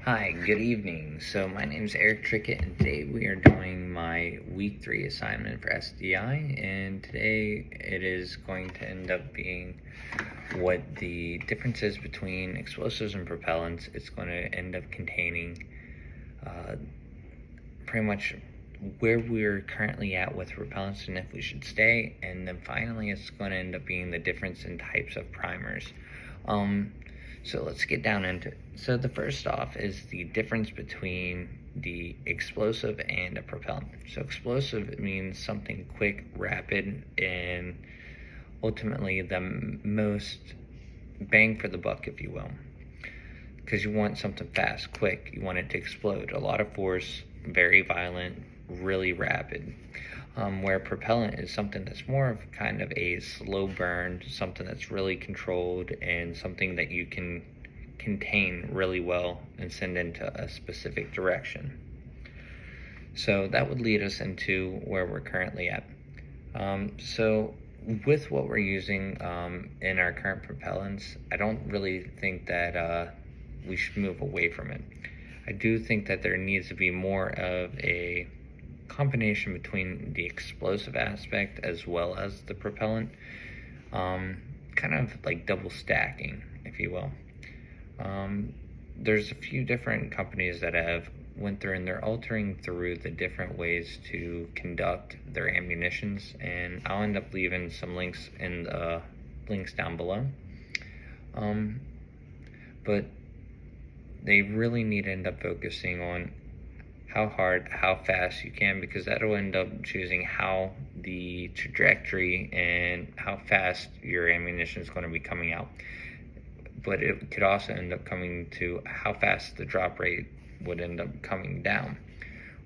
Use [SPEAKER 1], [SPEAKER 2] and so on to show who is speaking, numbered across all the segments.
[SPEAKER 1] Hi, good evening. So my name is Eric Trickett, and today we are doing my week 3 assignment for SDI, and today it is going to end up being what the difference is between explosives and propellants. It's going to end up containing pretty much where we're currently at with repellents and if we should stay, and then finally it's going to end up being the difference in types of primers. So let's get down into it. So the first off is the difference between the explosive and a propellant. So explosive means something quick, rapid, and ultimately the most bang for the buck, if you will. Because you want something fast, quick, you want it to explode. A lot of force, very violent, really rapid. Where propellant is something that's more of kind of a slow burn, something that's really controlled, and something that you can contain really well and send into a specific direction. So that would lead us into where we're currently at. So with what we're using in our current propellants, I don't really think that we should move away from it. I do think that there needs to be more of a combination between the explosive aspect as well as the propellant, kind of like double stacking, if you will. There's a few different companies that have went through and they're altering through the different ways to conduct their ammunitions, and I'll end up leaving some links in the links down below. But they really need to end up focusing on how hard, how fast you can, because that'll end up choosing how the trajectory and how fast your ammunition is going to be coming out. But it could also end up coming to how fast the drop rate would end up coming down.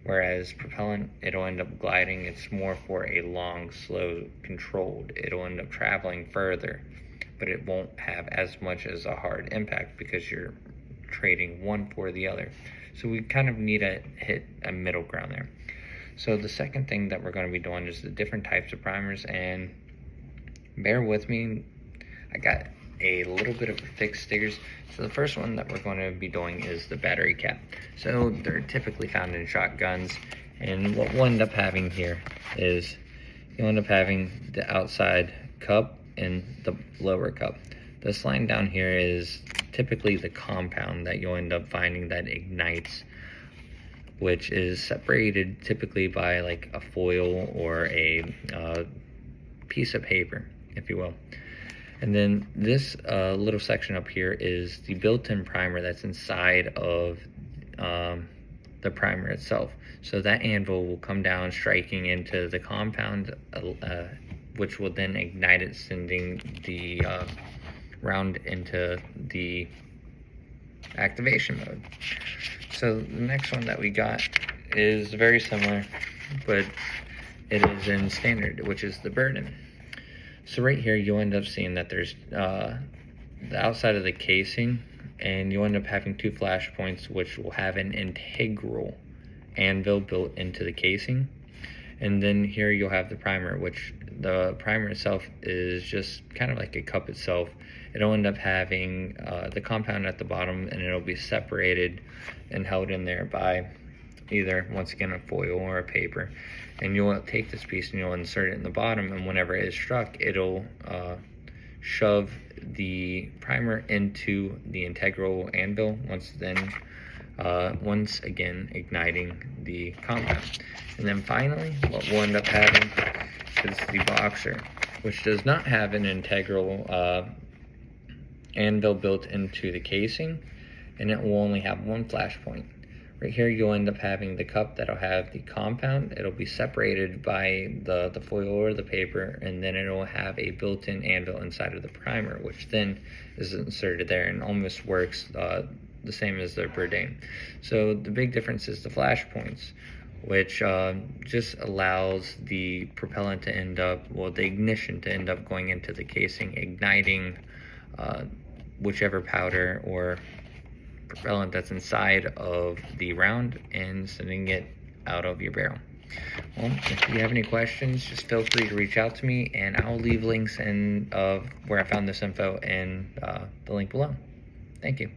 [SPEAKER 1] Whereas propellant, it'll end up gliding. It's more for a long, slow, controlled. It'll end up traveling further, but it won't have as much as a hard impact because you're trading one for the other. So we kind of need to hit a middle ground there. So the second thing that we're going to be doing is the different types of primers, and bear with me, I got a little bit of thick stickers. So the first one that we're going to be doing is the battery cap. So they're typically found in shotguns, and what we'll end up having here is you'll end up having the outside cup and the lower cup. This line down here is typically the compound that you'll end up finding that ignites, which is separated typically by like a foil or a piece of paper, if you will. And then this little section up here is the built-in primer that's inside of the primer itself. So that anvil will come down striking into the compound, which will then ignite it, sending the round into the activation mode. So the next one that we got is very similar, but it is in standard, which is the burden. So right here you'll end up seeing that there's the outside of the casing, and you'll end up having two flash points which will have an integral anvil built into the casing. And then here you'll have the primer, which the primer itself is just kind of like a cup itself. It'll end up having the compound at the bottom, and it'll be separated and held in there by either, once again, a foil or a paper. And you'll take this piece and you'll insert it in the bottom, and whenever it is struck, it'll shove the primer into the integral anvil, once again igniting the compound. And then finally, what we'll end up having is the boxer, which does not have an integral anvil built into the casing, and it will only have one flash point. Right here you'll end up having the cup that'll have the compound. It'll be separated by the foil or the paper, and then it'll have a built-in anvil inside of the primer, which then is inserted there and almost works the same as the Bourdain. So the big difference is the flash points, which just allows the propellant to end up, well, the ignition to end up going into the casing, igniting whichever powder or propellant that's inside of the round and sending it out of your barrel. Well, if you have any questions, just feel free to reach out to me, and I'll leave links in where I found this info in the link below. Thank you.